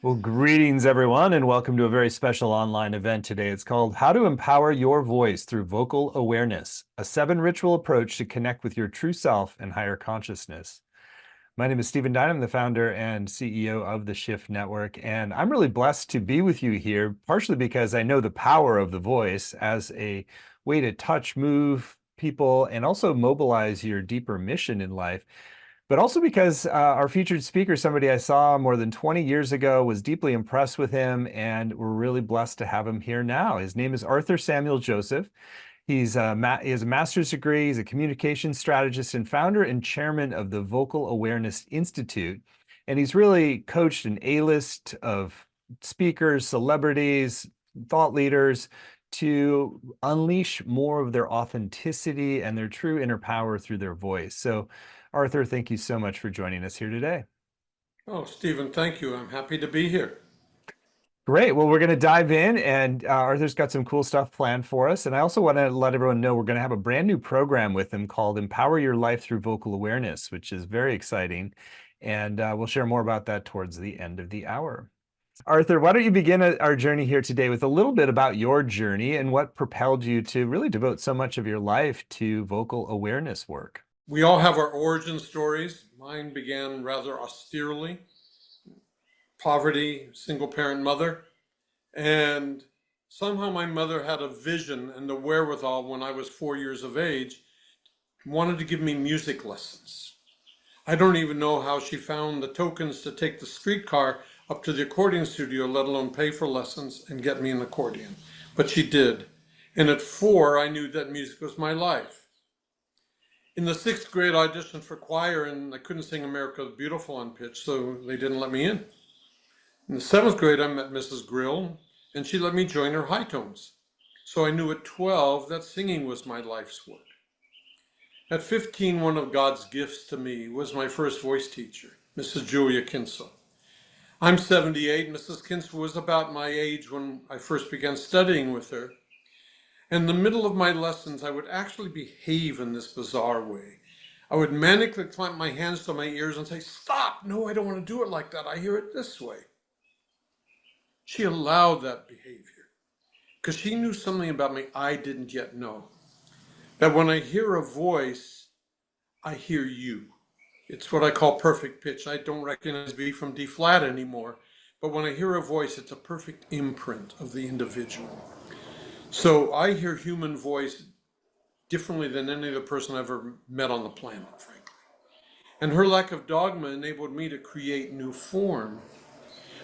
Well, greetings everyone, and welcome to a very special online event today. It's called How to Empower Your Voice Through Vocal Awareness, a 7 ritual approach to connect with your true self and higher consciousness. My name is Stephen Dine. I'm the founder and CEO of the Shift Network, and I'm really blessed to be with you here, partially because I know the power of the voice as a way to touch, move people, and also mobilize your deeper mission in life. But also because our featured speaker, somebody I saw more than 20 years ago, was deeply impressed with him, and we're really blessed to have him here now. His name is Arthur Samuel Joseph. He has a master's degree. He's a communications strategist and founder and chairman of the Vocal Awareness Institute. And he's really coached an A-list of speakers, celebrities, thought leaders to unleash more of their authenticity and their true inner power through their voice. So, Arthur, thank you so much for joining us here today. Oh, Stephen, thank you. I'm happy to be here. Great. Well, we're going to dive in, and Arthur's got some cool stuff planned for us. And I also want to let everyone know we're going to have a brand new program with him called Empower Your Life Through Vocal Awareness, which is very exciting. And we'll share more about that towards the end of the hour. Arthur, why don't you begin our journey here today with a little bit about your journey and what propelled you to really devote so much of your life to vocal awareness work? We all have our origin stories. Mine began rather austerely, poverty, single parent mother. And somehow my mother had a vision and the wherewithal when I was 4 years of age, wanted to give me music lessons. I don't even know how she found the tokens to take the streetcar up to the accordion studio, let alone pay for lessons and get me an accordion. But she did. And at 4, I knew that music was my life. In the 6th grade, I auditioned for choir and I couldn't sing America the Beautiful on pitch, so they didn't let me in. In the 7th grade, I met Mrs. Grill and she let me join her high tones. So I knew at 12 that singing was my life's work. At 15, one of God's gifts to me was my first voice teacher, Mrs. Julia Kinsel. I'm 78. Mrs. Kinsel was about my age when I first began studying with her. In the middle of my lessons, I would actually behave in this bizarre way. I would manically clamp my hands to my ears and say, "Stop! No, I don't want to do it like that. I hear it this way." She allowed that behavior because she knew something about me I didn't yet know. That when I hear a voice, I hear you. It's what I call perfect pitch. I don't recognize B from D flat anymore. But when I hear a voice, it's a perfect imprint of the individual. So I hear human voice differently than any other person I've ever met on the planet, frankly. And her lack of dogma enabled me to create new form.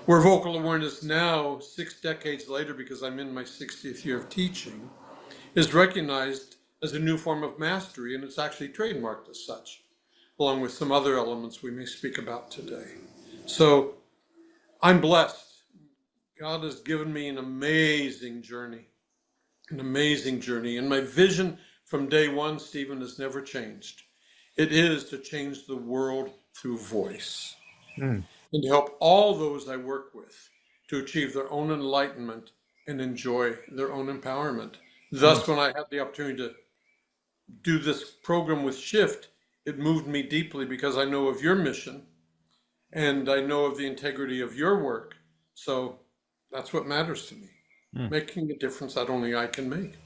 Where vocal awareness now, 6 decades later, because I'm in my 60th year of teaching, is recognized as a new form of mastery, and it's actually trademarked as such, along with some other elements we may speak about today. So I'm blessed. God has given me an amazing journey. And my vision from day one, Stephen, has never changed. It is to change the world through voice and to help all those I work with to achieve their own enlightenment and enjoy their own empowerment. Thus, when I had the opportunity to do this program with Shift, it moved me deeply because I know of your mission and I know of the integrity of your work. So that's what matters to me, making a difference that only I can make.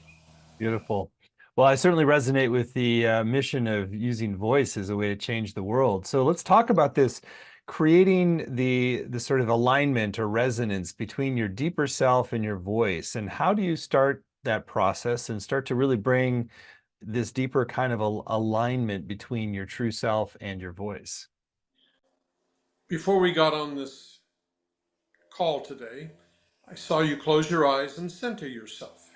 Beautiful. Well, I certainly resonate with the mission of using voice as a way to change the world. So let's talk about this, creating the sort of alignment or resonance between your deeper self and your voice. And how do you start that process and start to really bring this deeper kind of alignment between your true self and your voice? Before we got on this call today, I saw you close your eyes and center yourself.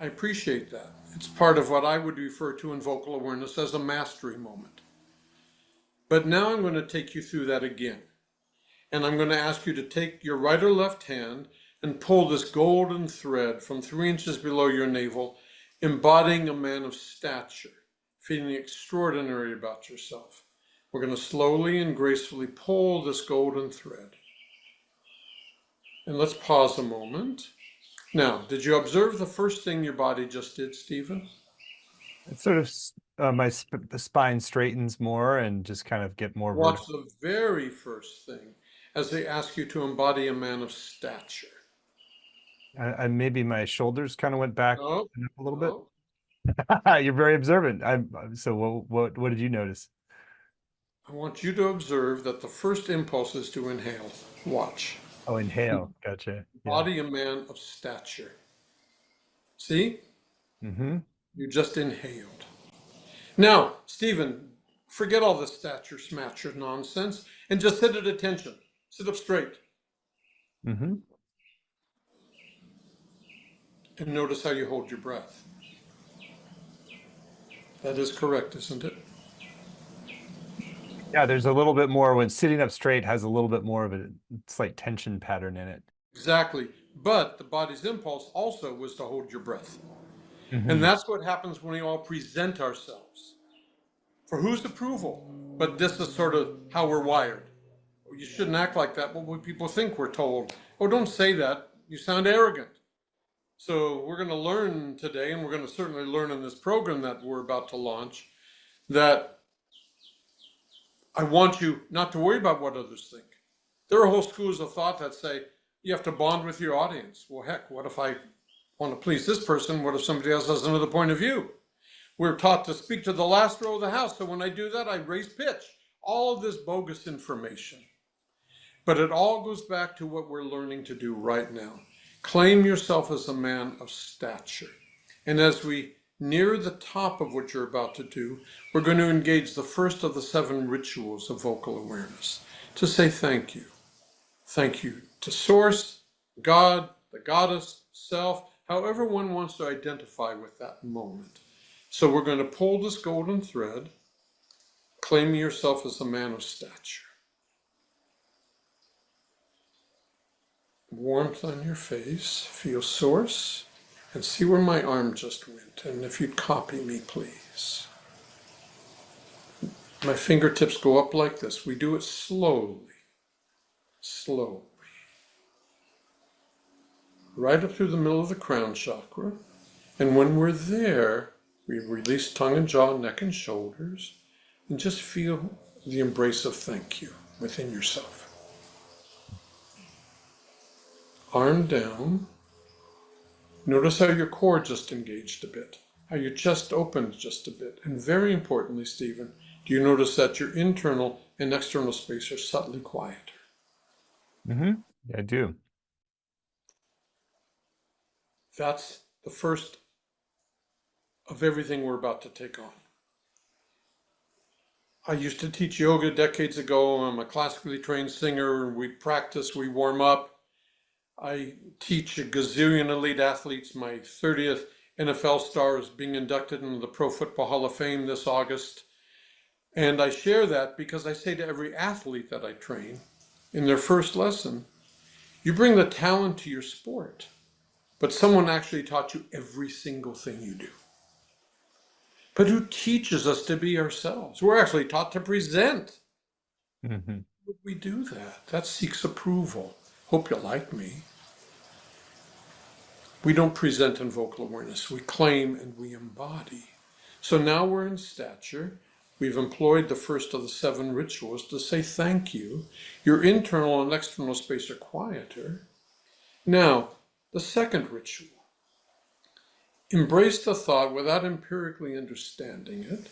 I appreciate that. It's part of what I would refer to in vocal awareness as a mastery moment. But now I'm going to take you through that again. And I'm going to ask you to take your right or left hand and pull this golden thread from 3 inches below your navel, embodying a man of stature, feeling extraordinary about yourself. We're going to slowly and gracefully pull this golden thread. And let's pause a moment. Now, did you observe the first thing your body just did, Stephen? It's sort of the spine straightens more and just kind of get more Watch vertical. the very first thing. as they ask you to embody a man of stature. Maybe my shoulders kind of went back No, a little bit. no. You're very observant. So what did you notice? I want you to observe that the first impulse is to inhale. Watch. Oh, inhale. Gotcha. Yeah. Embody a man of stature. See? Mm-hmm. You just inhaled. Now, Stephen, forget all this stature smatcher nonsense and just sit at attention. Sit up straight Mm-hmm. and notice how you hold your breath. That is correct, isn't it? Yeah, there's a little bit more when sitting up straight has a little bit more of a slight tension pattern in it. Exactly. But the body's impulse also was to hold your breath. And Mm-hmm. that's what happens when we all present ourselves. For whose approval? But this is sort of how we're wired. You shouldn't act like that. What would people think we're told? Oh, don't say that. You sound arrogant. So we're going to learn today, and we're going to certainly learn in this program that we're about to launch, that I want you not to worry about what others think. There are whole schools of thought that say you have to bond with your audience. Well, heck, what if I want to please this person? What if somebody else has another point of view? We're taught to speak to the last row of the house. So when I do that, I raise pitch. All of this bogus information. But it all goes back to what we're learning to do right now. Claim yourself as a man of stature. And as we near the top of what you're about to do, we're going to engage the first of the 7 rituals of vocal awareness to say thank you. Thank you to Source, God, the Goddess, Self, however one wants to identify with that moment. So we're going to pull this golden thread, claim yourself as a man of stature. Warmth on your face, feel Source, and see where my arm just went. And if you'd copy me, please. My fingertips go up like this. We do it slowly, slowly. Right up through the middle of the crown chakra. And when we're there, we release tongue and jaw, neck and shoulders, and just feel the embrace of thank you within yourself. Arm down. Notice how your core just engaged a bit, how your chest opened just a bit. And very importantly, Stephen, do you notice that your internal and external space are subtly quieter? Mm-hmm. Yeah, I do. That's the first of everything we're about to take on. I used to teach yoga decades ago. I'm a classically trained singer. We practice, we warm up. I teach a gazillion elite athletes. My 30th NFL star is being inducted into the Pro Football Hall of Fame this August. And I share that because I say to every athlete that I train in their first lesson, you bring the talent to your sport, but someone actually taught you every single thing you do. But who teaches us to be ourselves? We're actually taught to present. Mm-hmm. We do that. That seeks approval. Hope you like me. We don't present in vocal awareness. We claim and we embody. So now we're in stature. We've employed the first of the 7 rituals to say thank you. Your internal and external space are quieter. Now, the second ritual. Embrace the thought without empirically understanding it,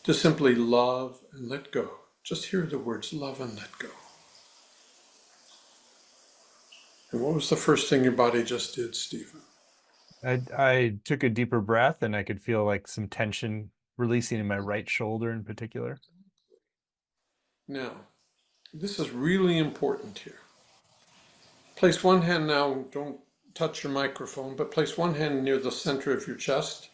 to simply love and let go. Just hear the words love and let go. And what was the first thing your body just did, Stephen? I took a deeper breath and I could feel like some tension releasing in my right shoulder in particular. Now, this is really important here. Place one hand now, don't touch your microphone, but place one hand near the center of your chest.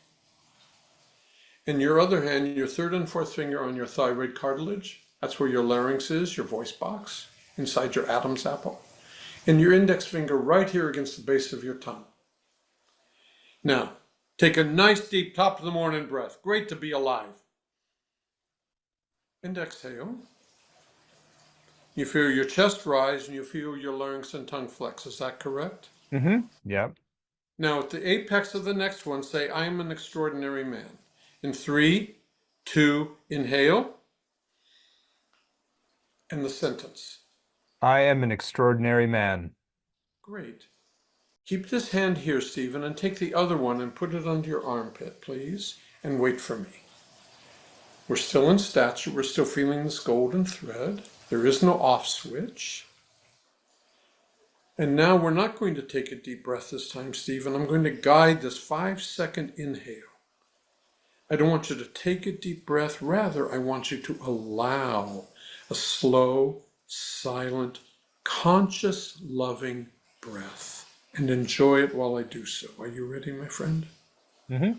And your other hand, your third and fourth finger on your thyroid cartilage. That's where your larynx is, your voice box, inside your Adam's apple. And your index finger right here against the base of your tongue. Now, take a nice deep top of the morning breath. Great to be alive. And exhale. You feel your chest rise and you feel your larynx and tongue flex. Is that correct? Mm-hmm. Yep. Now, at the apex of the next one, say, I am an extraordinary man. In 3, 2, inhale. And the sentence. I am an extraordinary man. Great. Keep this hand here, Stephen, and take the other one and put it under your armpit, please, and wait for me. We're still in stature. We're still feeling this golden thread. There is no off switch. And now we're not going to take a deep breath this time, Stephen. I'm going to guide this 5-second inhale. I don't want you to take a deep breath. Rather, I want you to allow a slow, silent, conscious, loving breath and enjoy it while I do so. Are you ready, my friend? Mm-hmm.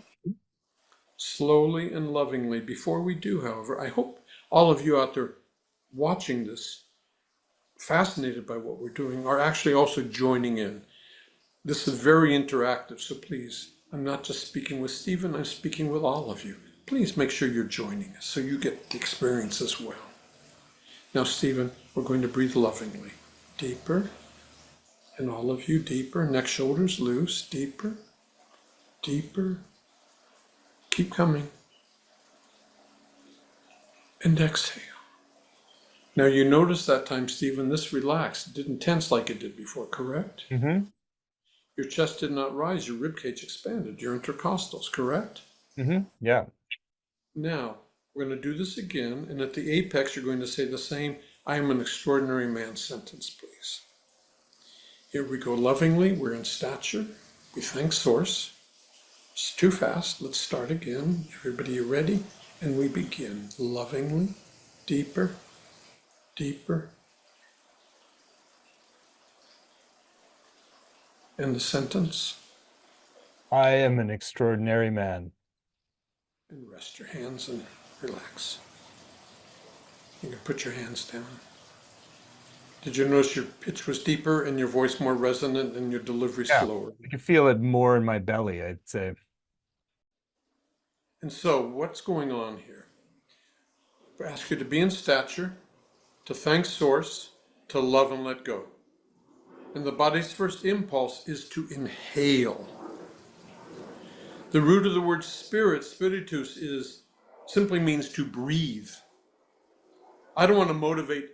Slowly and lovingly. Before we do, however, I hope all of you out there watching this, fascinated by what we're doing, are actually also joining in. This is very interactive, so please, I'm not just speaking with Stephen, I'm speaking with all of you. Please make sure you're joining us so you get the experience as well. Now, Stephen, we're going to breathe lovingly. Deeper, and all of you deeper. Neck, shoulders loose. Deeper, deeper. Keep coming. And exhale. Now you notice that time, Stephen, this relaxed. It didn't tense like it did before, correct? Mm-hmm. Your chest did not rise, your ribcage expanded, your intercostals, correct? Mm-hmm. Yeah. Now, we're going to do this again, and at the apex, you're going to say the same, I am an extraordinary man sentence, please. Here we go lovingly, we're in stature, we thank Source. It's too fast, let's start again. Everybody ready? And we begin lovingly, deeper, deeper. And the sentence, I am an extraordinary man. and rest your hands and relax. You can put your hands down. Did you notice your pitch was deeper and your voice more resonant and your delivery Yeah. slower? I can feel it more in my belly, I'd say. And so, what's going on here? I ask you to be in stature, to thank Source, to love and let go. And the body's first impulse is to inhale. The root of the word spirit, spiritus, simply means to breathe. I don't want to motivate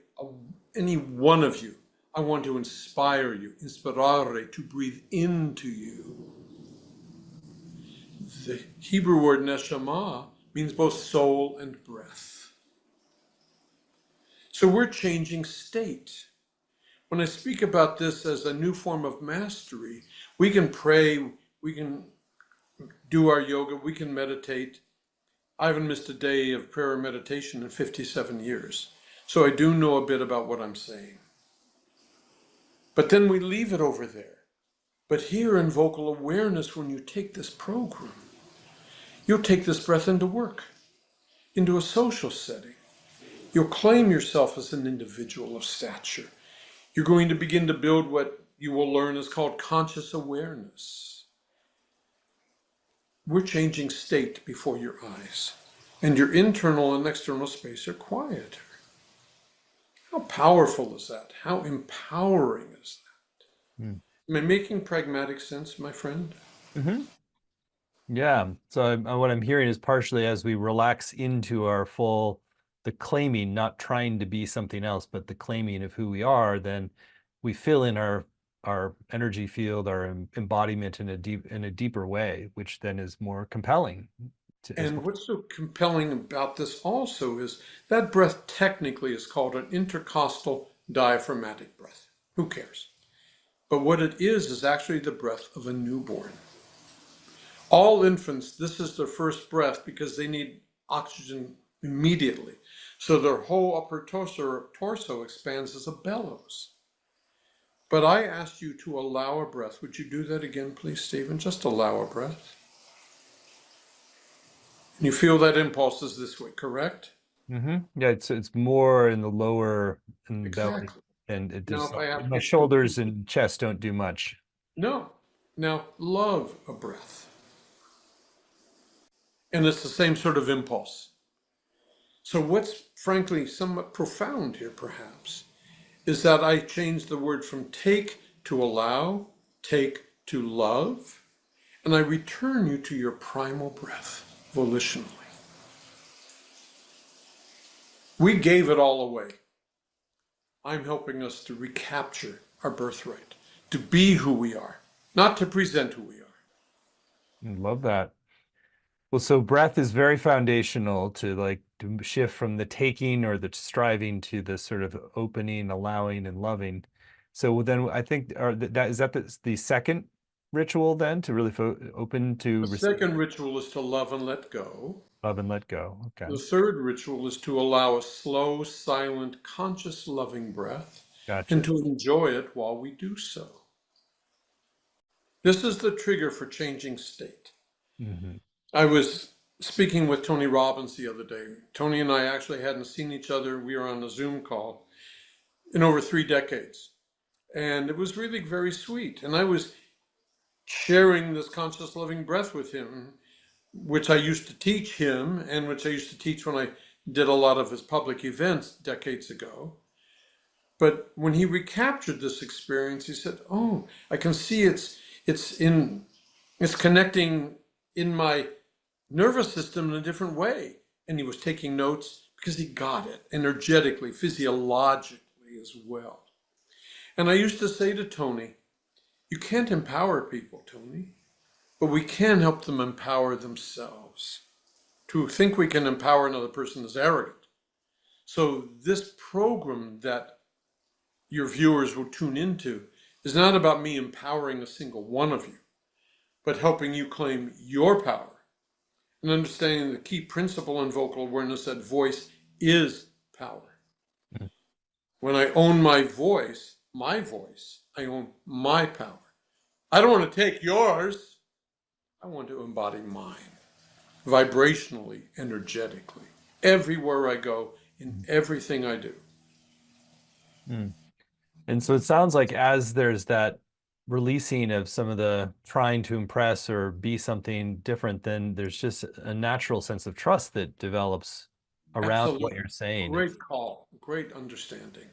any one of you. I want to inspire you, inspirare, to breathe into you. The Hebrew word neshama means both soul and breath. So we're changing state. When I speak about this as a new form of mastery, we can pray, we can do our yoga, we can meditate. I haven't missed a day of prayer or meditation in 57 years. So I do know a bit about what I'm saying. But then we leave it over there. But here in vocal awareness, when you take this program, you'll take this breath into work, into a social setting. You'll claim yourself as an individual of stature. You're going to begin to build what you will learn is called conscious awareness. We're changing state before your eyes, and your internal and external space are quieter. How powerful is that? How empowering is that? Mm. Am I making pragmatic sense, my friend? Mm-hmm. Yeah. So what I'm hearing is partially as we relax into our the claiming, not trying to be something else, but the claiming of who we are, then we fill in our energy field, our embodiment in a deeper way, which then is more compelling as And well. what's so compelling about this also is that breath technically is called an intercostal diaphragmatic breath. Who cares? But what it is actually the breath of a newborn. All infants, this is their first breath because they need oxygen immediately. So their whole upper torso expands as a bellows. But I asked you to allow a breath. Would you do that again, please, Stephen? Just allow a breath. And you feel that impulse is this way, correct? Mm-hmm. Yeah, it's more in the lower in the belly, Exactly. and it Now, does if I ask my you to, shoulders and chest don't do much. no. Now, love a breath. And it's the same sort of impulse. So what's frankly somewhat profound here, perhaps, is that I changed the word from take to allow, take to love, and I return you to your primal breath, volitionally. We gave it all away. I'm helping us to recapture our birthright, to be who we are, not to present who we are. I love that. Well, so breath is very foundational to to shift from the taking or the striving to the sort of opening, allowing, and loving. So then I think that is that the second ritual then to really open to The receive, second ritual is to love and let go. love, and let go. Okay, The third ritual is to allow a slow, silent, conscious, loving breath and gotcha. to enjoy it while we do so. This is the trigger for changing state. Hmm. I was speaking with Tony Robbins the other day. Tony and I actually hadn't seen each other. We were on a Zoom call in over 3 decades. And it was really very sweet. And I was sharing this conscious loving breath with him, which I used to teach him and which I used to teach when I did a lot of his public events decades ago. But when he recaptured this experience, he said, "Oh, I can see it's connecting in my nervous system in a different way." And he was taking notes because he got it energetically, physiologically as well. And I used to say to Tony, "You can't empower people, Tony, but we can help them empower themselves." To think we can empower another person is arrogant. So this program that your viewers will tune into is not about me empowering a single one of you, but helping you claim your power and understanding the key principle in vocal awareness that voice is power. When I own my voice, I own my power. I don't want to take yours. I want to embody mine vibrationally, energetically, everywhere I go, in everything I do. Mm. And so it sounds like as there's that releasing of some of the trying to impress or be something different, then there's just a natural sense of trust that develops around what Absolutely. you're saying. Great call. Great understanding.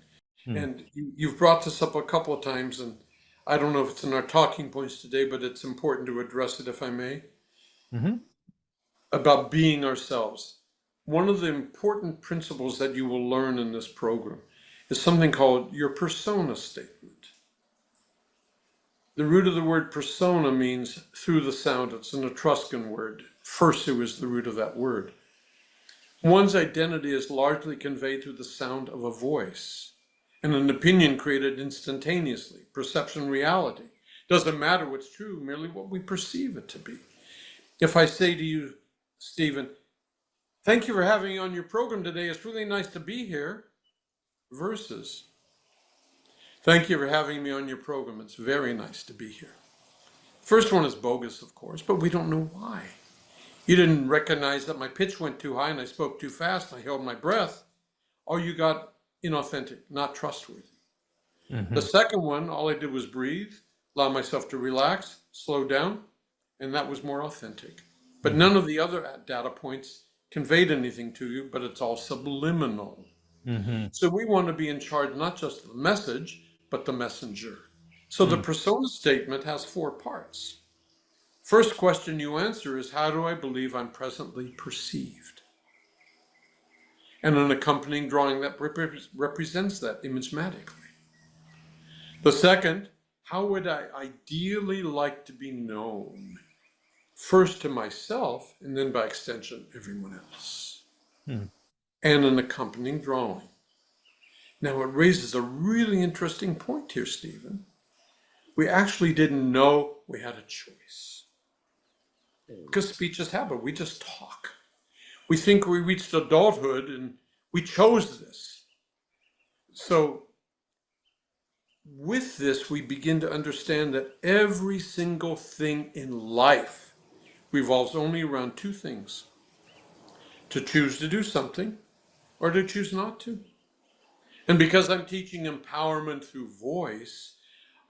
Hmm. And you've brought this up a couple of times, and I don't know if it's in our talking points today, but it's important to address it if I may, Hmm. about being ourselves. One of the important principles that you will learn in this program is something called your persona statement. The root of the word persona means through the sound. It's an Etruscan word. Fursu is the root of that word. One's identity is largely conveyed through the sound of a voice, and an opinion created instantaneously. Perception, reality. Doesn't matter what's true, merely what we perceive it to be. If I say to you, Stephen, "Thank you for having me on your program today. It's really nice to be here," versus, "Thank you for having me on your program. It's very nice to be here." First one is bogus, of course, but we don't know why. You didn't recognize that my pitch went too high and I spoke too fast and I held my breath. All you got inauthentic, not trustworthy. The Hmm. second one, all I did was breathe, allow myself to relax, slow down, and that was more authentic. But Hmm. none of the other data points conveyed anything to you, but it's all subliminal. Hmm. So we want to be in charge not just of the message, but the messenger. So the persona statement has 4 parts. First question you answer is, how do I believe I'm presently perceived? And an accompanying drawing that represents that imagetically. The second, how would I ideally like to be known? First to myself, and then by extension, everyone else. Hmm. And an accompanying drawing. Now, it raises a really interesting point here, Stephen. We actually didn't know we had a choice. Because speech is habit, we just talk. We think we reached adulthood and we chose this. So, with this, we begin to understand that every single thing in life revolves only around 2 things: to choose to do something or to choose not to. And because I'm teaching empowerment through voice,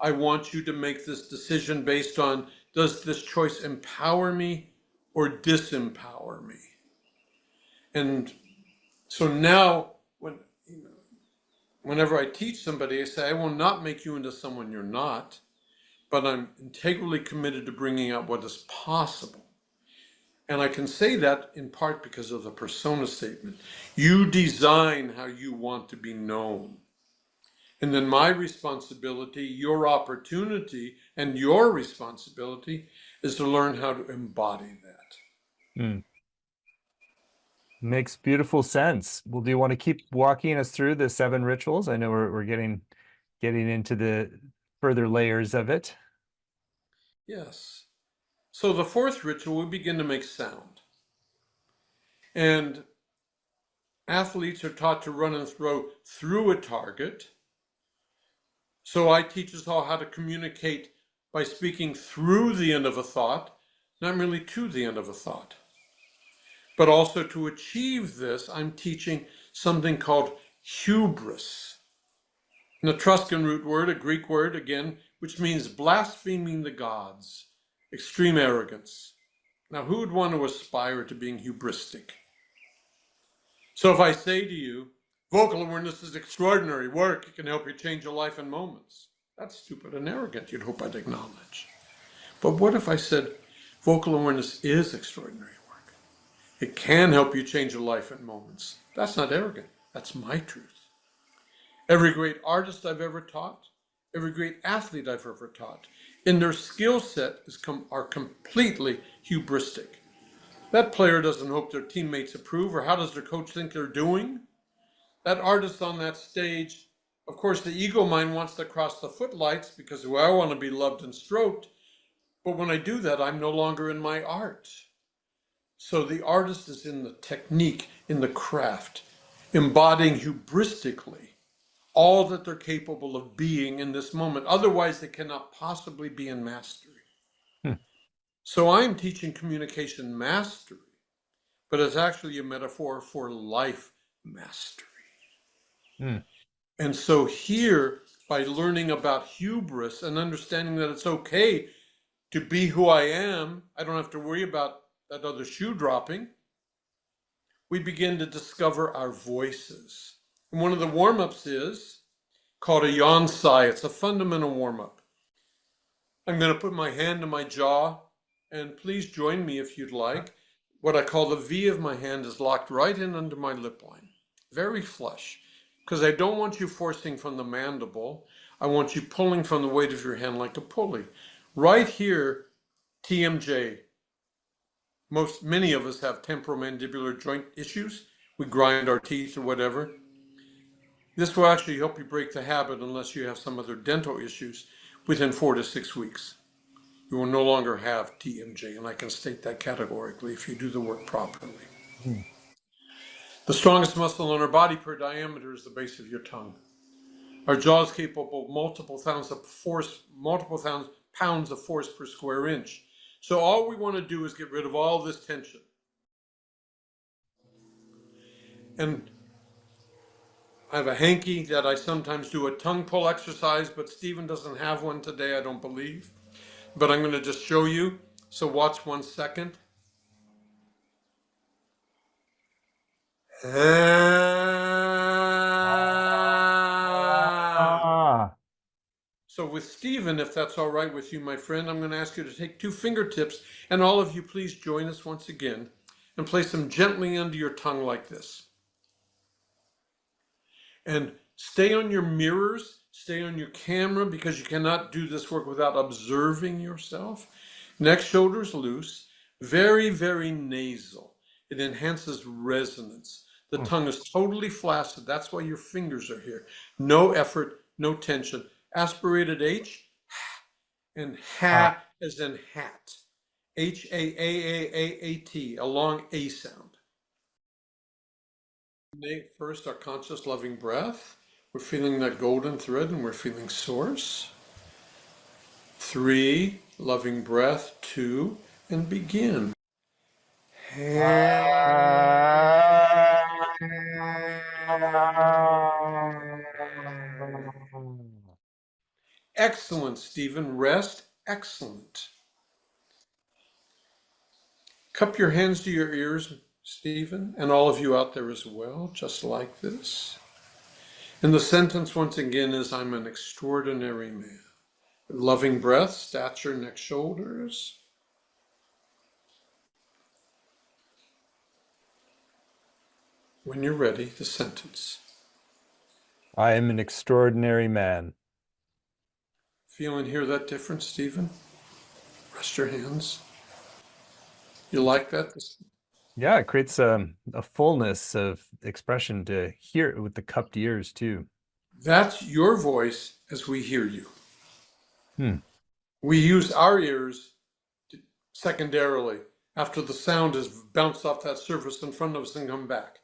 I want you to make this decision based on, does this choice empower me or disempower me? And so now, whenever I teach somebody, I say, I will not make you into someone you're not, but I'm integrally committed to bringing out what is possible. And I can say that in part because of the persona statement. You design how you want to be known. And then my responsibility, your opportunity, and your responsibility is to learn how to embody that. Mm. Makes beautiful sense. Well, do you want to keep walking us through the 7 rituals? I know we're getting into the further layers of it. Yes. So the fourth ritual, we begin to make sound. And athletes are taught to run and throw through a target. So I teach us all how to communicate by speaking through the end of a thought, not merely to the end of a thought. But also to achieve this, I'm teaching something called hubris. An Etruscan root word, a Greek word again, which means blaspheming the gods, extreme arrogance. Now, who would want to aspire to being hubristic? So if I say to you, vocal awareness is extraordinary work, it can help you change your life in moments. That's stupid and arrogant, you'd hope I'd acknowledge. But what if I said, vocal awareness is extraordinary work? It can help you change your life in moments. That's not arrogant, that's my truth. Every great artist I've ever taught, every great athlete I've ever taught, in their skill set are completely hubristic. That player doesn't hope their teammates approve, or how does their coach think they're doing? That artist on that stage, of course, the ego mind wants to cross the footlights because, well, I want to be loved and stroked. But when I do that, I'm no longer in my art. So the artist is in the technique, in the craft, embodying hubristically all that they're capable of being in this moment. Otherwise, they cannot possibly be in mastery. Hmm. So I'm teaching communication mastery, but it's actually a metaphor for life mastery. Hmm. And so here, by learning about hubris and understanding that it's okay to be who I am, I don't have to worry about that other shoe dropping. We begin to discover our voices. And one of the warm-ups is called a yansai. It's a fundamental warm-up. I'm going to put my hand to my jaw, and please join me if you'd like. What I call the V of my hand is locked right in under my lip line, very flush, because I don't want you forcing from the mandible. I want you pulling from the weight of your hand like a pulley. Right here, TMJ. Many of us have temporomandibular joint issues. We grind our teeth or whatever. This will actually help you break the habit unless you have some other dental issues within 4 to 6 weeks. You will no longer have TMJ, and I can state that categorically if you do the work properly. Hmm. The strongest muscle in our body per diameter is the base of your tongue. Our jaw is capable of multiple pounds of force per square inch. So all we want to do is get rid of all this tension. And I have a hanky that I sometimes do a tongue pull exercise, but Stephen doesn't have one today, I don't believe. But I'm going to just show you. So watch 1 second. Ah. So with Stephen, if that's all right with you, my friend, I'm going to ask you to take 2 fingertips, and all of you please join us once again, and place them gently under your tongue like this. And stay on your mirrors, stay on your camera, because you cannot do this work without observing yourself. Neck, shoulders loose, very, very nasal. It enhances resonance. The Hmm. tongue is totally flaccid. That's why your fingers are here. No effort, no tension. Aspirated H, and Ah. ha as in hat. H-A-A-A-A-A-T, a long A sound. First, our conscious loving breath. We're feeling that golden thread and we're feeling source. 3, loving breath. 2, and begin. Excellent, Stephen. Rest. Excellent. Cup your hands to your ears, Stephen, and all of you out there as well, just like this. And the sentence once again is, I'm an extraordinary man. Loving breath, stature, neck, shoulders. When you're ready, the sentence. I am an extraordinary man. Feel and hear that difference, Stephen? Rest your hands. You like that? Yeah, it creates a fullness of expression to hear it with the cupped ears too. That's your voice as we hear you. Hmm. We use our ears secondarily after the sound has bounced off that surface in front of us and come back.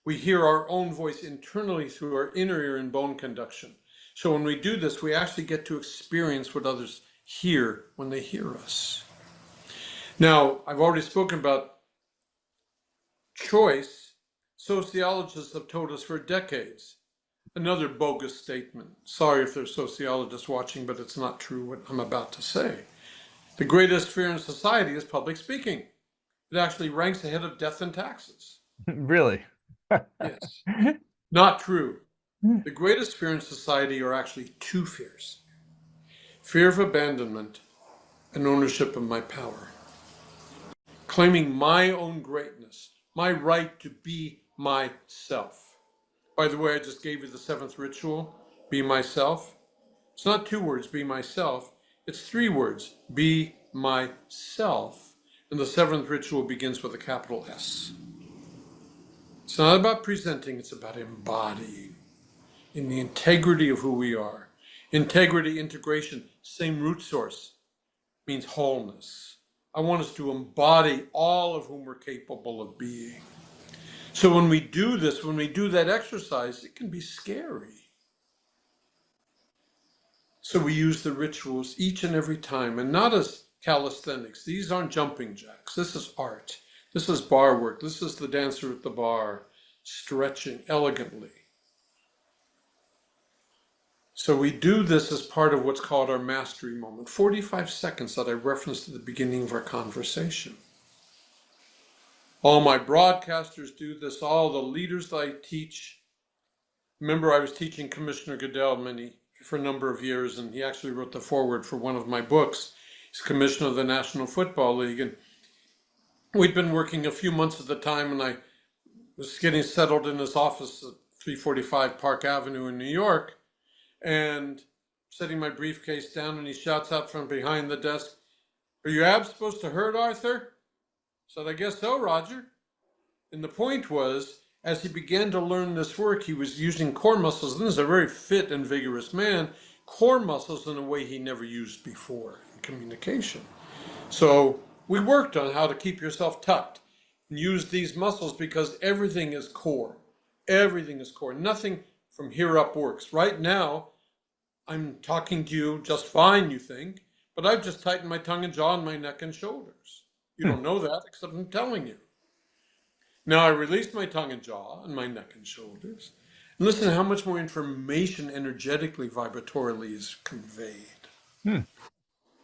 We hear our own voice internally through our inner ear and bone conduction. So when we do this, we actually get to experience what others hear when they hear us. Now, I've already spoken about choice. Sociologists have told us for decades. Another bogus statement. Sorry if there's sociologists watching, but it's not true what I'm about to say. The greatest fear in society is public speaking. It actually ranks ahead of death and taxes. Really? Yes. Not true. The greatest fear in society are actually two fears: fear of abandonment and ownership of my power. Claiming my own greatness, my right to be myself. By the way, I just gave you the seventh ritual, be myself. It's not two words, be myself. It's three words, be myself. And the seventh ritual begins with a capital S. It's not about presenting, it's about embodying in the integrity of who we are. Integrity, integration, same root source, means wholeness. I want us to embody all of whom we're capable of being. So when we do this, when we do that exercise, it can be scary. So we use the rituals each and every time, and not as calisthenics. These aren't jumping jacks. This is art. This is bar work. This is the dancer at the bar, stretching elegantly. So we do this as part of what's called our mastery moment, 45 seconds that I referenced at the beginning of our conversation. All my broadcasters do this, all the leaders that I teach. Remember, I was teaching Commissioner Goodell for a number of years, and he actually wrote the foreword for one of my books. He's commissioner of the National Football League, and we'd been working a few months at the time, and I was getting settled in his office at 345 Park Avenue in New York, and setting my briefcase down, and he shouts out from behind the desk, "Are your abs supposed to hurt, Arthur?" I said, "I guess so, Roger." And the point was, as he began to learn this work, he was using core muscles. And this is a very fit and vigorous man, core muscles in a way he never used before in communication. So we worked on how to keep yourself tucked and use these muscles, because everything is core. Everything is core. Nothing from here up works. Right now, I'm talking to you just fine, you think, but I've just tightened my tongue and jaw and my neck and shoulders. You Hmm. don't know that, except I'm telling you. Now I released my tongue and jaw and my neck and shoulders. And listen to how much more information energetically, vibratorily is conveyed. Hmm.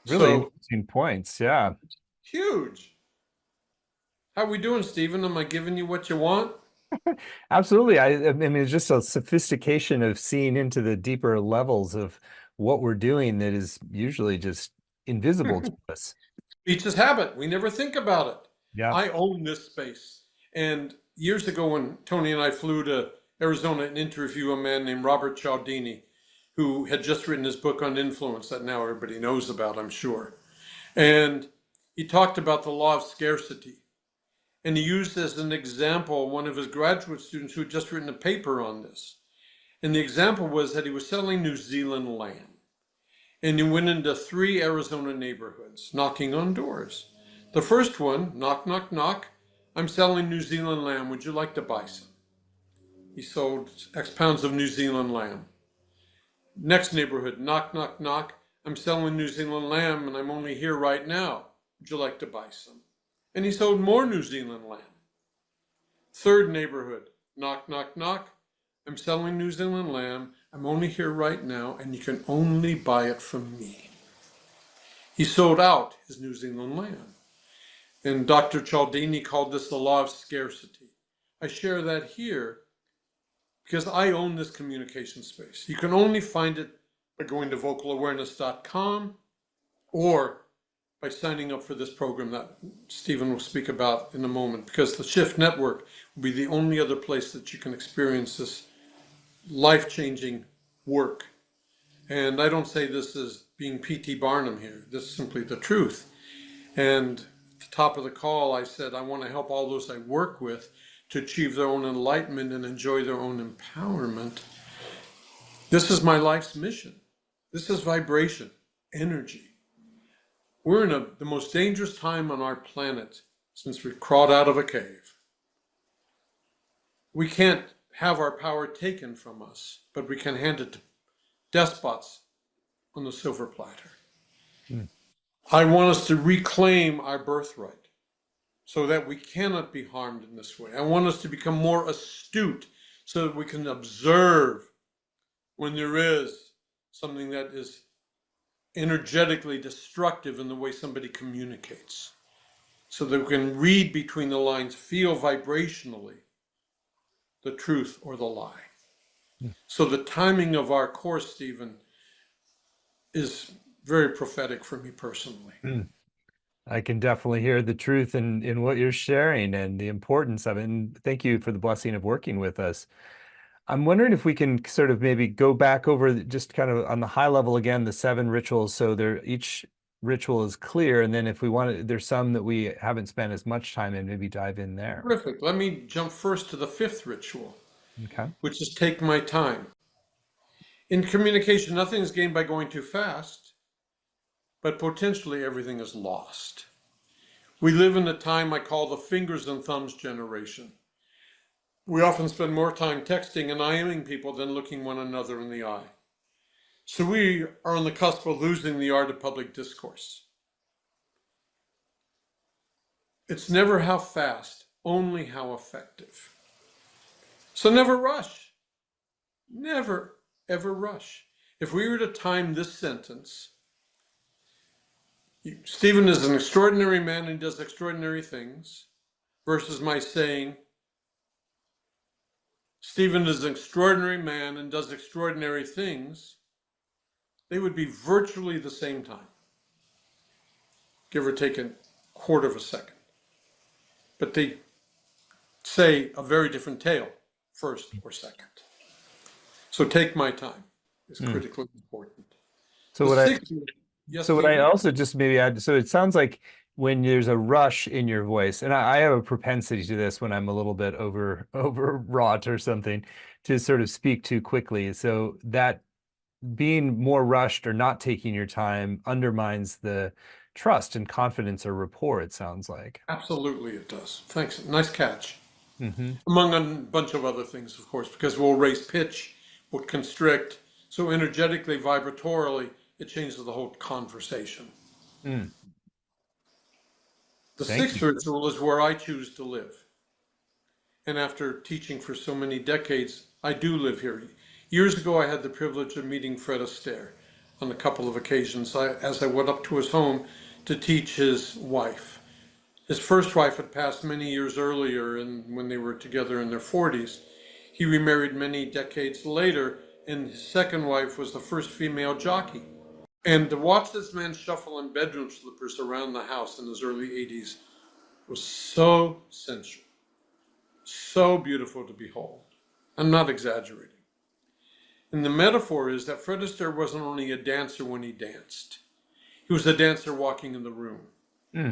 Really So interesting points. Yeah. huge. How we doing, Stephen? Am I giving you what you want? Absolutely. I mean, it's just a sophistication of seeing into the deeper levels of what we're doing that is usually just invisible to us. Speech is habit. We never think about it. Yeah. I own this space. And years ago, when Tony and I flew to Arizona and interview a man named Robert Cialdini, who had just written his book on influence that now everybody knows about, I'm sure. And he talked about the law of scarcity. And he used as an example one of his graduate students who had just written a paper on this. And the example was that he was selling New Zealand land. And he went into 3 Arizona neighborhoods, knocking on doors. The first one, knock, knock, knock. "I'm selling New Zealand lamb. Would you like to buy some?" He sold X pounds of New Zealand lamb. Next neighborhood, knock, knock, knock. "I'm selling New Zealand lamb and I'm only here right now. Would you like to buy some?" And he sold more New Zealand lamb. Third neighborhood, knock, knock, knock. "I'm selling New Zealand lamb. I'm only here right now and you can only buy it from me." He sold out his New Zealand lamb. And Dr. Cialdini called this the law of scarcity. I share that here because I own this communication space. You can only find it by going to vocalawareness.com or by signing up for this program that Stephen will speak about in a moment, because the Shift Network will be the only other place that you can experience this life-changing work. And I don't say this as being P.T. Barnum here. This is simply the truth. And at the top of the call, I said, I want to help all those I work with to achieve their own enlightenment and enjoy their own empowerment. This is my life's mission. This is vibration, energy. We're in the most dangerous time on our planet since we crawled out of a cave. We can't have our power taken from us, but we can hand it to despots on the silver platter. I want us to reclaim our birthright so that we cannot be harmed in this way. I want us to become more astute so that we can observe when there is something that is energetically destructive in the way somebody communicates, so that we can read between the lines, feel vibrationally the truth or the lie. So the timing of our course, Stephen, is very prophetic for me personally. I can definitely hear the truth in what you're sharing and the importance of it. And thank you for the blessing of working with us. I'm wondering if we can sort of maybe go back over just kind of on the high level again, the 7 rituals. So each ritual is clear. And then if we want to, there's some that we haven't spent as much time in, maybe dive in there. Terrific. Let me jump first to the 5th ritual, Okay. which is take my time. In communication, nothing is gained by going too fast, but potentially everything is lost. We live in a time I call the fingers and thumbs generation. We often spend more time texting and IMing people than looking one another in the eye. So we are on the cusp of losing the art of public discourse. It's never how fast, only how effective. So never rush. Never, ever rush. If we were to time this sentence, Stephen is an extraordinary man and does extraordinary things, versus my saying, Stephen is an extraordinary man and does extraordinary things, they would be virtually the same time, give or take a quarter of a second. But they say a very different tale, first or second. So take my time is critically important. So what I also just maybe add, so it sounds like when there's a rush in your voice, and I have a propensity to this when I'm a little bit overwrought or something, to sort of speak too quickly. So that being more rushed or not taking your time undermines the trust and confidence or rapport, it sounds like. Absolutely it does. Thanks. Nice catch. Mm-hmm. Among a bunch of other things, of course, because we'll raise pitch, we'll constrict. So energetically, vibratorily, it changes the whole conversation. Mm. The Thank 6th you. ritual is where I choose to live. And after teaching for so many decades, I do live here. Years ago, I had the privilege of meeting Fred Astaire on a couple of occasions as I went up to his home to teach his wife. His first wife had passed many years earlier, and when they were together in their 40s. He remarried many decades later, and his second wife was the first female jockey. And to watch this man shuffle in bedroom slippers around the house in his early 80s was so sensual, so beautiful to behold. I'm not exaggerating. And the metaphor is that Fred Astaire wasn't only a dancer when he danced. He was a dancer walking in the room.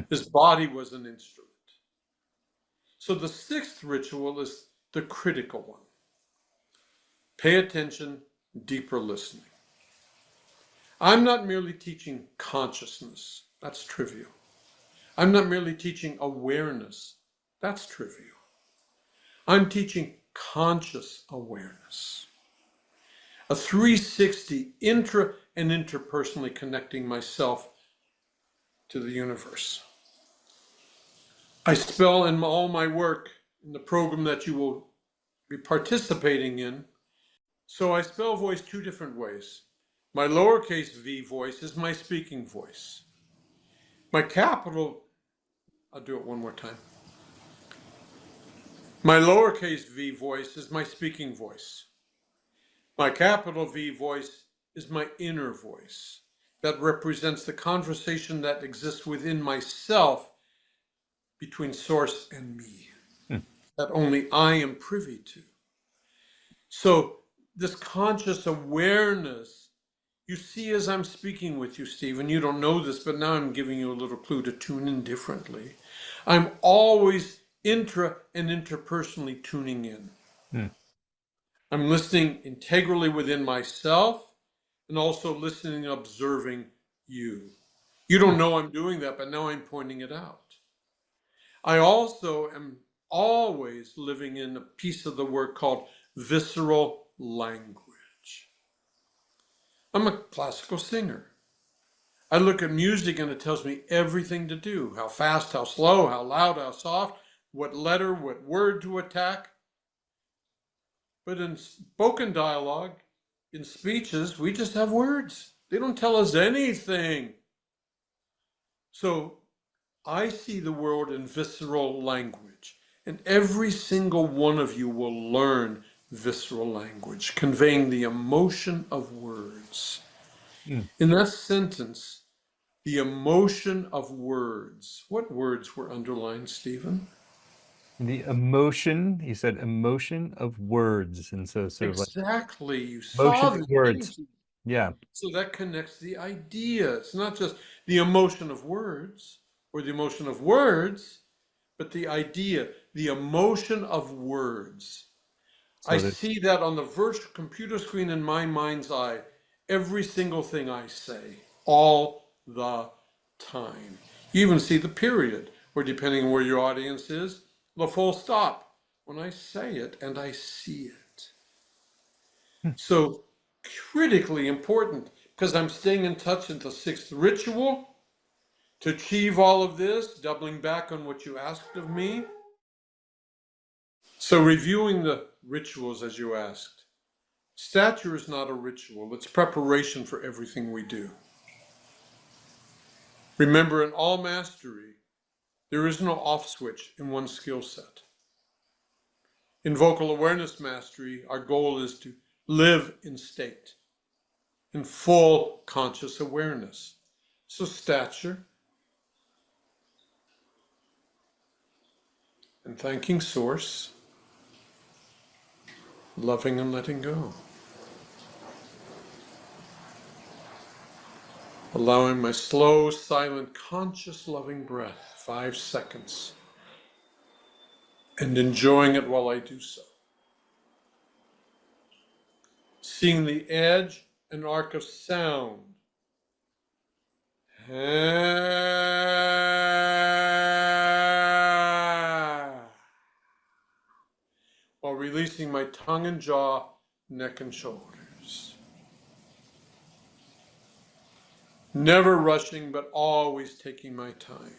His body was an instrument. So the 6th ritual is the critical one. Pay attention, deeper listening. I'm not merely teaching consciousness. That's trivial. I'm not merely teaching awareness. That's trivial. I'm teaching conscious awareness. A 360 intra and interpersonally connecting myself to the universe. I spell in all my work in the program that you will be participating in. So I spell voice 2 different ways. My lowercase v voice is my speaking voice. My capital, I'll do it one more time. My lowercase v voice is my speaking voice. My capital V voice is my inner voice that represents the conversation that exists within myself between source and me, that only I am privy to. So this conscious awareness. You see, as I'm speaking with you, Stephen, you don't know this, but now I'm giving you a little clue to tune in differently. I'm always intra and interpersonally tuning in. Hmm. I'm listening integrally within myself and also listening and observing you. You don't know I'm doing that, but now I'm pointing it out. I also am always living in a piece of the work called visceral language. I'm a classical singer. I look at music and it tells me everything to do, how fast, how slow, how loud, how soft, what letter, what word to attack. But in spoken dialogue, in speeches, we just have words. They don't tell us anything. So I see the world in visceral language, and every single one of you will learn visceral language, conveying the emotion of words. Hmm. In that sentence, the emotion of words. What words were underlined, Stephen? The emotion, you said emotion of words. And so sort of like Exactly. You motion saw of this, words. didn't you? Yeah. So that connects the idea. It's not just the emotion of words or the emotion of words, but the idea, the emotion of words. I So that, see that on the virtual computer screen in my mind's eye, every single thing I say, all the time. You even see the period, or depending on where your audience is, the full stop when I say it and I see it. hmm. So critically important because I'm staying in touch with the sixth ritual to achieve all of this, doubling back on what you asked of me. So reviewing the rituals as you asked. Stature is not a ritual, it's preparation for everything we do. Remember, in all mastery, there is no off switch in one skill set. In vocal awareness mastery, our goal is to live in state, in full conscious awareness. So, stature and thanking Source, loving and letting go. Allowing my slow, silent, conscious, loving breath, 5 seconds, and enjoying it while I do so. Seeing the edge and arc of sound. While releasing my tongue and jaw, neck and shoulders. Never rushing, but always taking my time.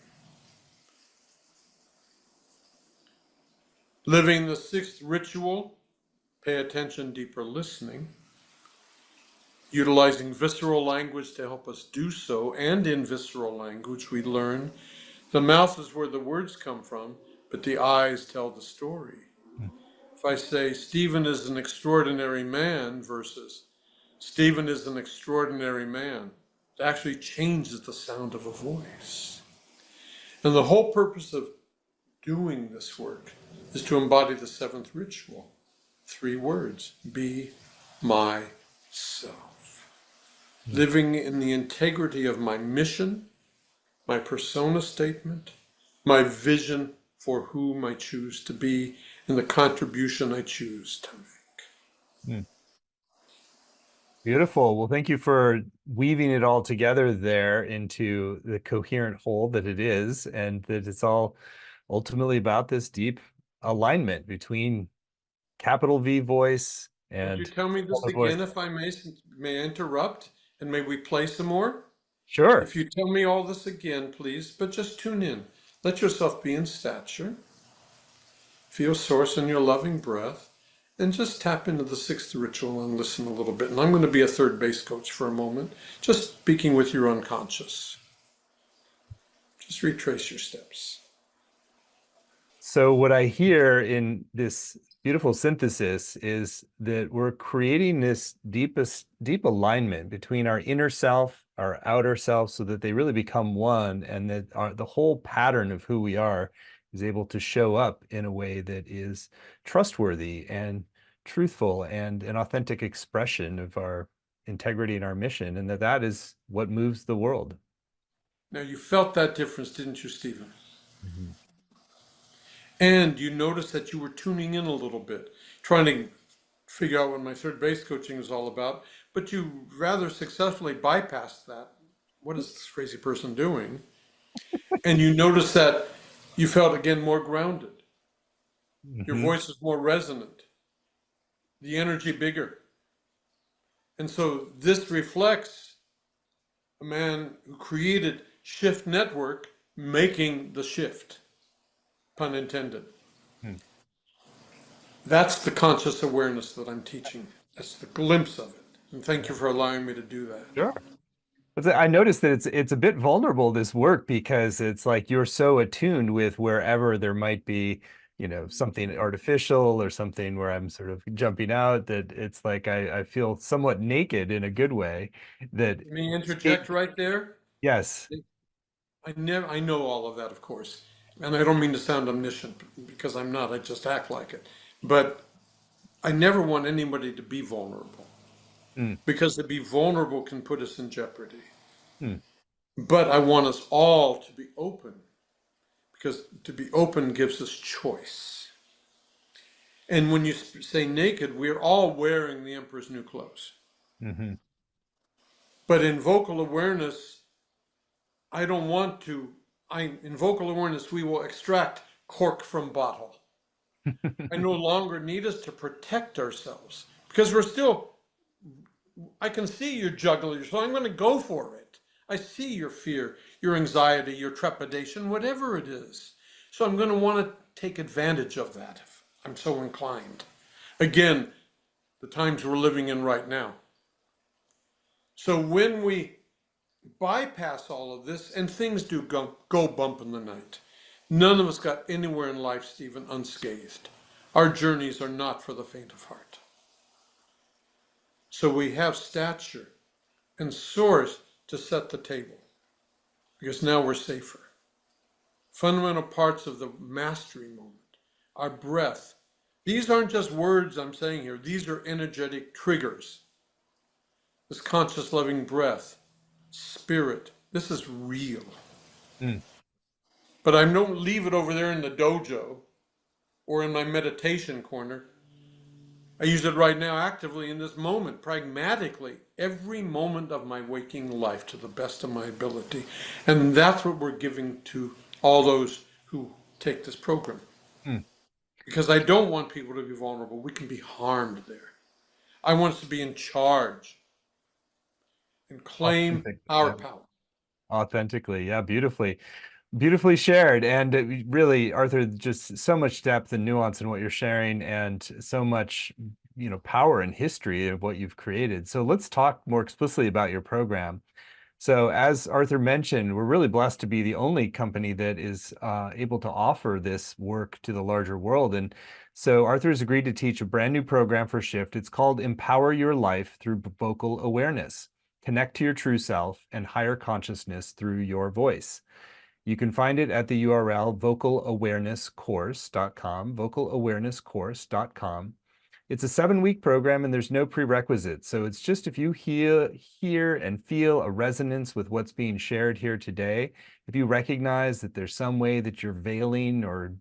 Living the sixth ritual, pay attention, deeper listening. Utilizing visceral language to help us do so, and in visceral language we learn the mouth is where the words come from, but the eyes tell the story. If I say Stephen is an extraordinary man versus Stephen is an extraordinary man, it actually changes the sound of a voice. And the whole purpose of doing this work is to embody the seventh ritual. 3 words: be myself. Living in the integrity of my mission, my persona statement, my vision for whom I choose to be, and the contribution I choose to make. Hmm. Beautiful. Well, thank you for weaving it all together there into the coherent whole that it is, and that it's all ultimately about this deep alignment between capital V voice Would you and tell me this smaller voice. again, if I may interrupt, and may we play some more? Sure. If you tell me all this again, please, but just tune in. Let yourself be in stature. Feel Source in your loving breath, and just tap into the sixth ritual and listen a little bit. And I'm going to be a third base coach for a moment, just speaking with your unconscious. Just retrace your steps. So what I hear in this beautiful synthesis is that we're creating this deep alignment between our inner self, our outer self, so that they really become one, and that the whole pattern of who we are is able to show up in a way that is trustworthy and truthful and an authentic expression of our integrity and our mission, and that is what moves the world. Now, you felt that difference, didn't you, Stephen? Mhm. And you noticed that you were tuning in a little bit, trying to figure out what my third base coaching is all about, but you rather successfully bypassed that. What is this crazy person doing? And you noticed that you felt again more grounded. Your Mhm. voice is more resonant, the energy bigger. And so this reflects a man who created Shift Network making the shift, pun intended. Hmm. That's the conscious awareness that I'm teaching. That's the glimpse of it. And thank you for allowing me to do that. Sure. I noticed that it's a bit vulnerable, this work, because it's like you're so attuned with wherever there might be, something artificial or something where I'm sort of jumping out, that it's like I feel somewhat naked in a good way. That Let me escape. interject right there. Yes. I know all of that, of course. And I don't mean to sound omniscient because I'm not, I just act like it. But I never want anybody to be vulnerable Mm, because to be vulnerable can put us in jeopardy. mm, But I want us all to be open because to be open gives us choice. And when you say naked, we're all wearing the emperor's new clothes. mhm. But in vocal awareness, I don't want to. In vocal awareness, we will extract cork from bottle. I no longer need us to protect ourselves because we're still, I can see your juggler, so I'm going to go for it. I see your fear, your anxiety, your trepidation, whatever it is. So I'm going to want to take advantage of that if I'm so inclined. Again, the times we're living in right now. So when we bypass all of this, and things do go bump in the night, none of us got anywhere in life, Stephen, unscathed. Our journeys are not for the faint of heart. So we have stature and source to set the table because now we're safer. Fundamental parts of the mastery moment, our breath. These aren't just words I'm saying here, these are energetic triggers. This conscious loving breath, spirit, this is real. Mm. But I don't leave it over there in the dojo or in my meditation corner. I use it right now actively in this moment, pragmatically, every moment of my waking life to the best of my ability. And that's what we're giving to all those who take this program. Mm. Because I don't want people to be vulnerable. We can be harmed there. I want us to be in charge and claim Authentic, our yeah. power. Authentically, yeah, beautifully shared. And really, Arthur, just so much depth and nuance in what you're sharing, and so much, power and history of what you've created. So let's talk more explicitly about your program. So as Arthur mentioned, we're really blessed to be the only company that is able to offer this work to the larger world. And so Arthur has agreed to teach a brand new program for Shift. It's called Empower Your Life Through Vocal Awareness. Connect to your true self and higher consciousness through your voice. You can find it at the URL vocalawarenesscourse.com, vocalawarenesscourse.com. It's a 7-week program and there's no prerequisites. So it's just if you hear and feel a resonance with what's being shared here today, if you recognize that there's some way that you're veiling or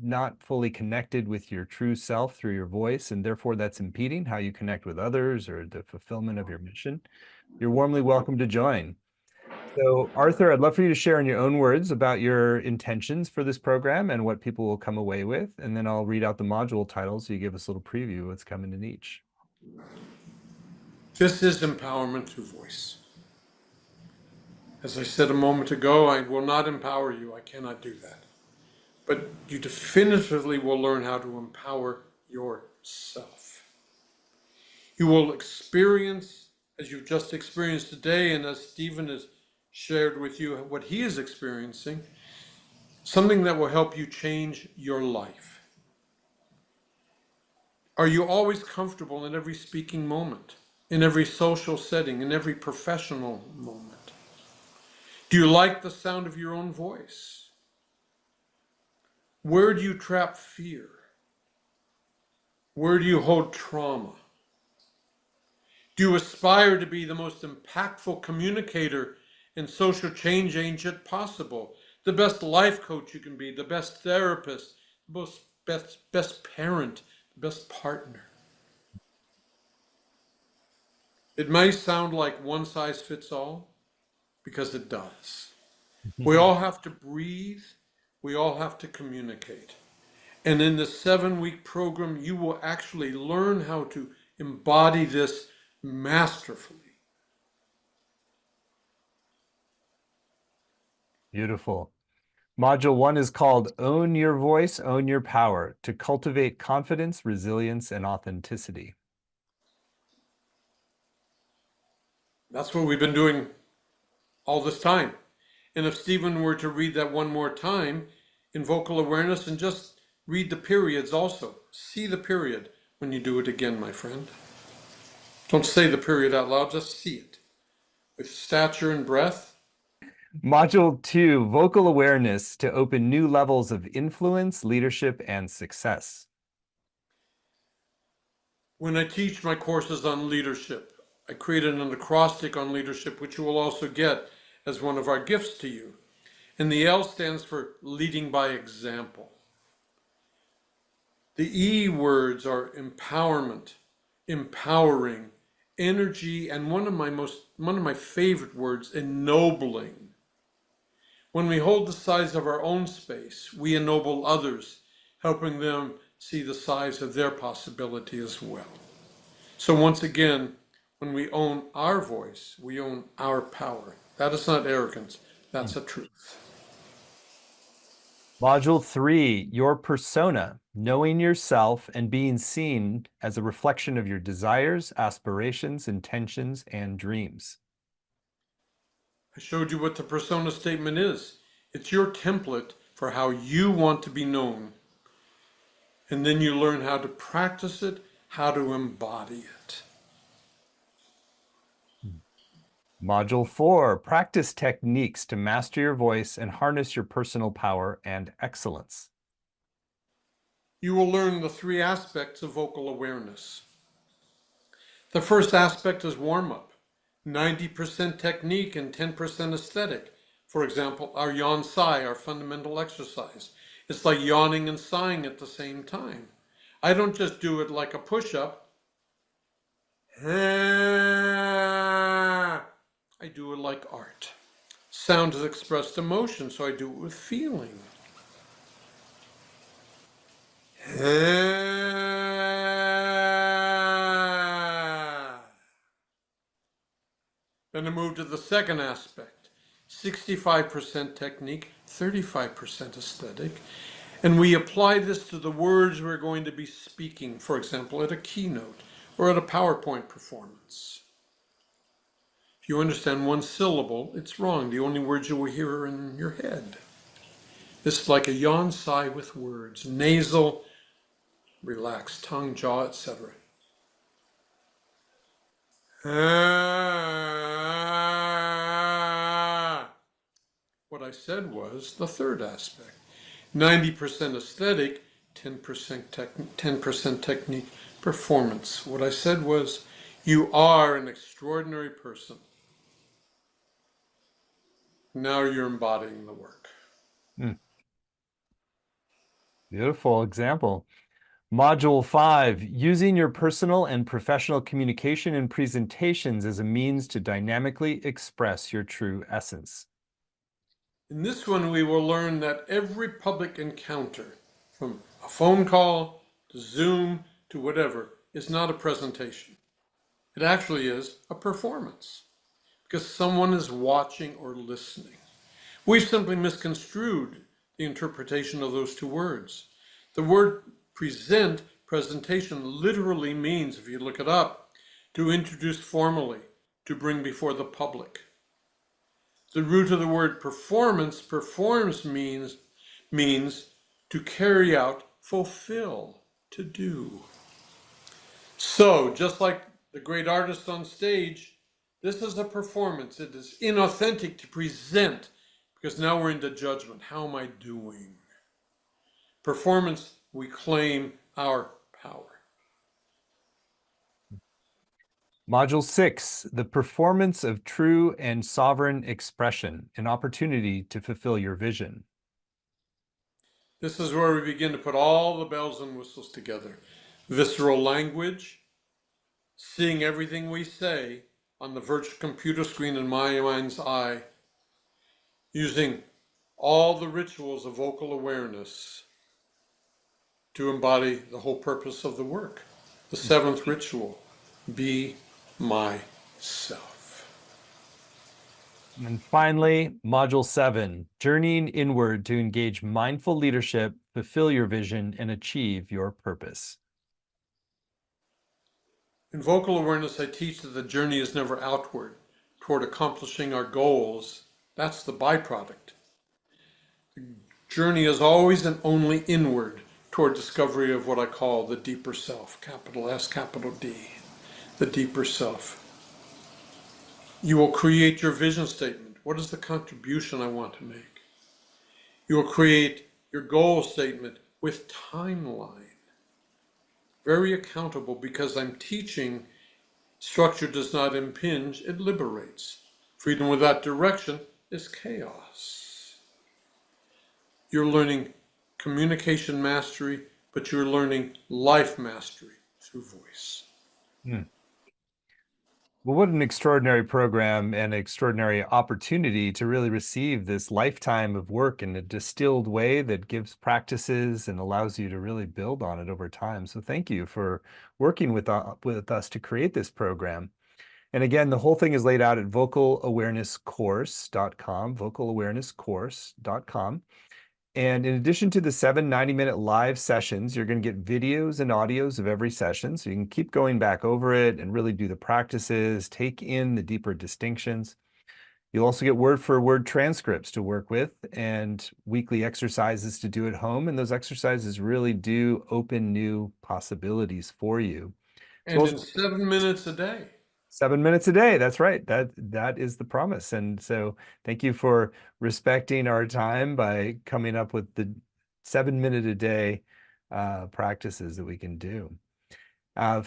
not fully connected with your true self through your voice, and therefore that's impeding how you connect with others or the fulfillment of your mission, you're warmly welcome to join. So, Arthur, I'd love for you to share in your own words about your intentions for this program and what people will come away with. And then I'll read out the module titles so you give us a little preview of what's coming in each. This is empowerment through voice. As I said a moment ago, I will not empower you. I cannot do that. But you definitively will learn how to empower yourself. You will experience, as you've just experienced today, and as Stephen has shared with you what he is experiencing, something that will help you change your life. Are you always comfortable in every speaking moment, in every social setting, in every professional moment? Do you like the sound of your own voice? Where do you trap fear? Where do you hold trauma? Do you aspire to be the most impactful communicator and social change agent possible? The best life coach you can be, the best therapist, the best parent, the best partner. It may sound like one size fits all, because it does. We all have to breathe. We all have to communicate. And in the 7-week program, you will actually learn how to embody this masterfully. Beautiful. Module 1 is called Own Your Voice, Own Your Power to cultivate confidence, resilience, and authenticity. That's what we've been doing all this time. And if Stephen were to read that one more time in vocal awareness and just read the periods also, see the period when you do it again, my friend. Don't say the period out loud, just see it. With stature and breath. Module 2, Vocal Awareness to open new levels of influence, leadership, and success. When I teach my courses on leadership, I created an acrostic on leadership, which you will also get as one of our gifts to you. And the L stands for leading by example. The E words are empowerment, empowering, energy, and one of my favorite words, ennobling. When we hold the size of our own space, we ennoble others, helping them see the size of their possibility as well. So once again, when we own our voice, we own our power. That is not arrogance, that's a truth. Module 3, Your Persona, knowing yourself and being seen as a reflection of your desires, aspirations, intentions, and dreams. I showed you what the persona statement is. It's your template for how you want to be known. And then you learn how to practice it, how to embody it. Module 4, practice techniques to master your voice and harness your personal power and excellence. You will learn the 3 aspects of vocal awareness. The first aspect is warm-up, 90% technique and 10% aesthetic. For example, our yawn sigh, our fundamental exercise. It's like yawning and sighing at the same time. I don't just do it like a push-up. I do it like art. Sound has expressed emotion, so I do it with feeling. Then I move to the second aspect, 65% technique, 35% aesthetic. And we apply this to the words we're going to be speaking, for example, at a keynote or at a PowerPoint performance. If you understand one syllable, it's wrong. The only words you will hear are in your head. This is like a yawn sigh with words, nasal, relaxed tongue, jaw, etc. What I said was the third aspect. 90% aesthetic, 10% technique, performance. What I said was, you are an extraordinary person. Now you're embodying the work. Beautiful example. Module 5, using your personal and professional communication and presentations as a means to dynamically express your true essence. In this one, we will learn that every public encounter, from a phone call to Zoom to whatever, is not a presentation. It actually is a performance, because someone is watching or listening. We've simply misconstrued the interpretation of those 2 words. The word present, presentation, literally means, if you look it up, to introduce formally, to bring before the public. The root of the word performance, performs means to carry out, fulfill, to do. So, just like the great artist on stage, this is a performance. It is inauthentic to present, because now we're into judgment. How am I doing? Performance, we claim our power. Module 6, the performance of true and sovereign expression, an opportunity to fulfill your vision. This is where we begin to put all the bells and whistles together. Visceral language, seeing everything we say on the virtual computer screen in my mind's eye, using all the rituals of vocal awareness to embody the whole purpose of the work. The seventh ritual, be myself. And finally, Module 7, journeying inward to engage mindful leadership, fulfill your vision, and achieve your purpose. In vocal awareness, I teach that the journey is never outward toward accomplishing our goals. That's the byproduct. The journey is always and only inward toward discovery of what I call the deeper self, capital S, capital D, the deeper self. You will create your vision statement. What is the contribution I want to make? You will create your goal statement with timeline. Very accountable, because I'm teaching structure does not impinge, it liberates. Freedom without direction is chaos. You're learning communication mastery, but you're learning life mastery through voice. Well, what an extraordinary program and extraordinary opportunity to really receive this lifetime of work in a distilled way that gives practices and allows you to really build on it over time. So thank you for working with us to create this program. And again, the whole thing is laid out at vocalawarenesscourse.com, vocalawarenesscourse.com. And in addition to the 7 90-minute live sessions, you're going to get videos and audios of every session. So you can keep going back over it and really do the practices, take in the deeper distinctions. You'll also get word for word transcripts to work with and weekly exercises to do at home. And those exercises really do open new possibilities for you. And in 7 minutes a day. 7 minutes a day. That's right. That is the promise. And so thank you for respecting our time by coming up with the 7 minute a day practices that we can do.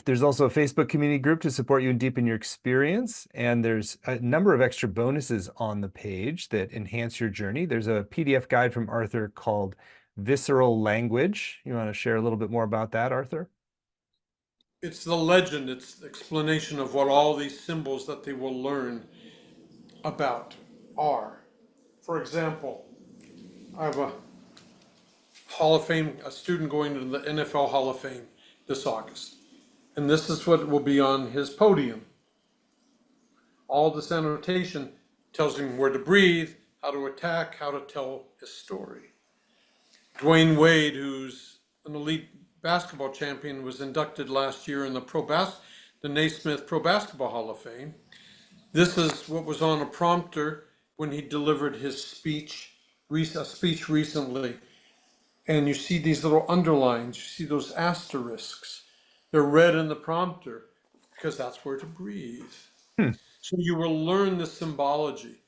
There's also a Facebook community group to support you and deepen your experience. And there's a number of extra bonuses on the page that enhance your journey. There's a PDF guide from Arthur called Visceral Language. You want to share a little bit more about that, Arthur? It's the legend, it's the explanation of what all these symbols that they will learn about are. For example, I have a Hall of Fame, a student going to the NFL Hall of Fame this August. And this is what will be on his podium. All this annotation tells him where to breathe, how to attack, how to tell his story. Dwayne Wade, who's an elite basketball champion, was inducted last year in the Naismith Pro Basketball Hall of Fame. This is what was on a prompter when he delivered his speech recently. And you see these little underlines, you see those asterisks. They're red in the prompter because that's where to breathe. So you will learn the symbology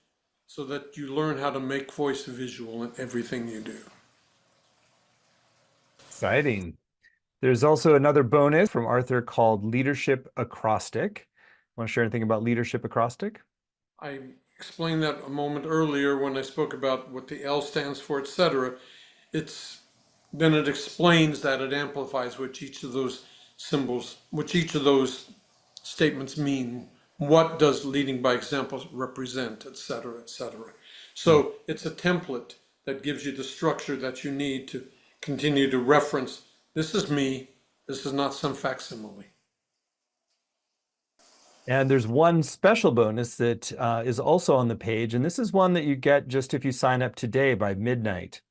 so that you learn how to make voice visual in everything you do. Exciting. There's also another bonus from Arthur called Leadership Acrostic. Want to share anything about Leadership Acrostic? I explained that a moment earlier when I spoke about what the L stands for, etc. Then it explains that, it amplifies which each of those symbols, which each of those statements mean. What does leading by example represent, etc., etc. So it's a template that gives you the structure that you need to continue to reference. This is me. This is not some facsimile. And there's one special bonus that is also on the page, and this is one that you get just if you sign up today by midnight.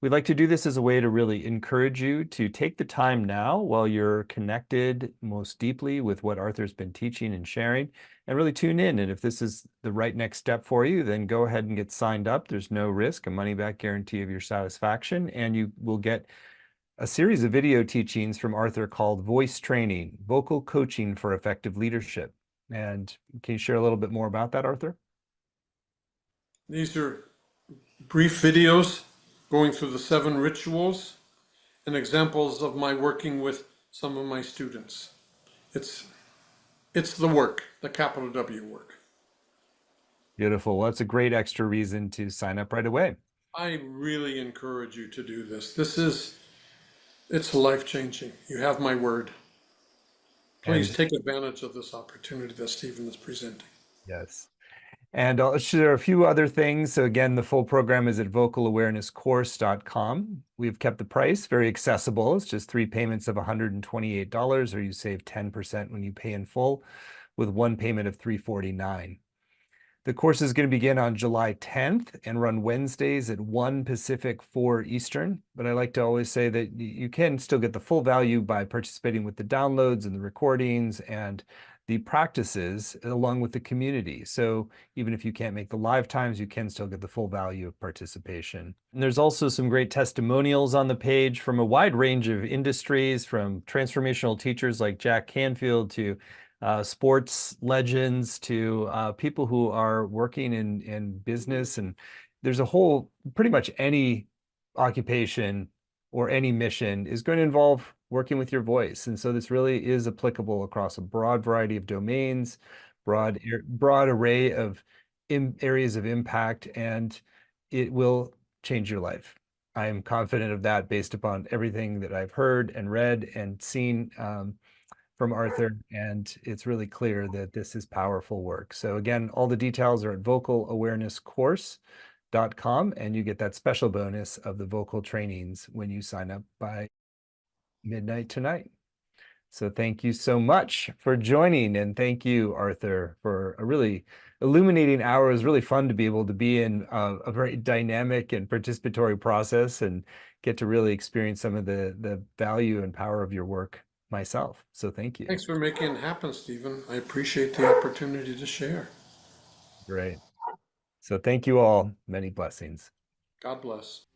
We'd like to do this as a way to really encourage you to take the time now while you're connected most deeply with what Arthur's been teaching and sharing, and really tune in. And if this is the right next step for you, then go ahead and get signed up. There's no risk, a money-back guarantee of your satisfaction, and you will get a series of video teachings from Arthur called Voice Training, Vocal Coaching for Effective Leadership. And can you share a little bit more about that, Arthur? These are brief videos going through the 7 rituals and examples of my working with some of my students. It's It's the work, the capital W work. Beautiful. Well, that's a great extra reason to sign up right away. I really encourage you to do this. It's life-changing. You have my word. Please And take advantage of this opportunity that Stephen is presenting. yes. And I'll share a few other things. So again, the full program is at vocalawarenesscourse.com. We've kept the price very accessible. It's just 3 payments of $128, or you save 10% when you pay in full with one payment of $349. The course is going to begin on July 10th and run Wednesdays at 1 Pacific, 4 Eastern. But I like to always say that you can still get the full value by participating with the downloads and the recordings and the practices along with the community. So even if you can't make the live times, you can still get the full value of participation. And there's also some great testimonials on the page from a wide range of industries, from transformational teachers like Jack Canfield to sports legends to people who are working in business. And there's a whole, pretty much any occupation or any mission is going to involve working with your voice. And so this really is applicable across a broad variety of domains, broad array of areas of impact, and it will change your life. I am confident of that based upon everything that I've heard and read and seen from Arthur, and it's really clear that this is powerful work. So again, all the details are at vocalawarenesscourse.com, and you get that special bonus of the vocal trainings when you sign up by midnight tonight. So thank you so much for joining, and thank you, Arthur, for a really illuminating hour. It was really fun to be able to be in a very dynamic and participatory process and get to really experience some of the value and power of your work myself. So thank you. Thanks for making it happen, Stephen. I appreciate the opportunity to share. Great. So thank you all. Many blessings. God bless.